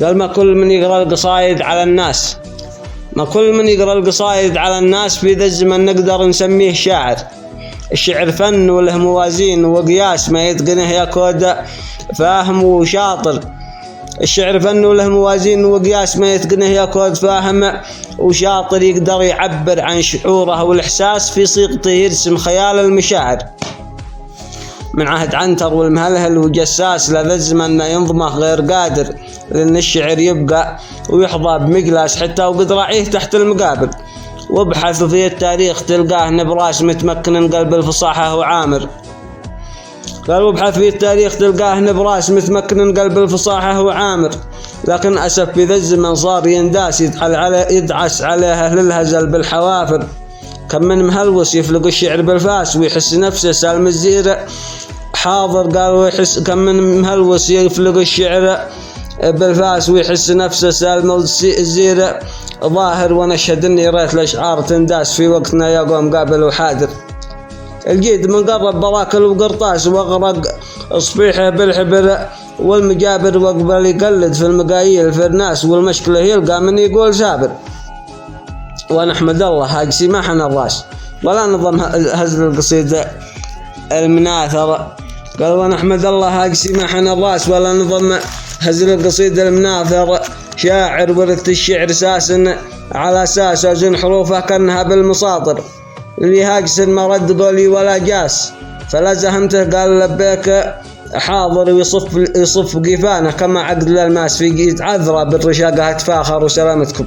قال ما كل من يقرأ القصايد على الناس، ما كل من يقرأ القصايد على الناس في ذا الزمن نقدر نسميه شاعر. الشعر فن وله موازين وقياس ما يتقنه يا كود فاهم وشاطر. الشعر فن وله موازين وقياس ما يتقنه يا كود فاهم وشاطر، يقدر يعبر عن شعوره والإحساس في صيغته يرسم خيال المشاعر. من عهد عنتر والمهلهل وجساس لذا الزمن ما ينظمه غير قادر، لأن الشعر يبقى ويحظى بمقلاس حتى وقد راعيه تحت المقابر. وابحث في التاريخ تلقاه نبراس متمكن من قلب الفصاحة وعامر. قال وابحث في التاريخ تلقاه نبراس متمكن من قلب الفصاحة وعامر، لكن أسف في ذا الزمن صار ينداس يدعس عليه أهل الهزل بالحوافر. كم من مهلوس يفلق الشعر بالفاس ويحس نفسه سالم الزيرة حاضر. قال ويحس كم من مهلوس يفلق الشعر بالفاس ويحس نفسه سالم الزيرة ظاهر. ونشهد اني ريت الاشعار تنداس في وقتنا يا قوم قابل وحاضر. الجيد من قرب براكل وقرطاس واغرق صفيحه بالحبر والمجابر، واقبل يقلد في المقاييل في الناس والمشكله يلقى من يقول سابر. ونحمد الله هاج سماحنا الراس ولا نظم هزل القصيدة المناثر. قال ونحمد الله هاج سماحنا الراس ولا نظم هزل القصيدة المناثر. شاعر ورث الشعر ساسا على اساس وزن حروفه كانها بالمساطر. اللي هاجس ما رد قولي ولا جاس فلا زهمته قال لبيك حاضر، ويصف قفانه كما عقد للماس في يتعذر بالرشاقة اتفاخر. وسلامتكم.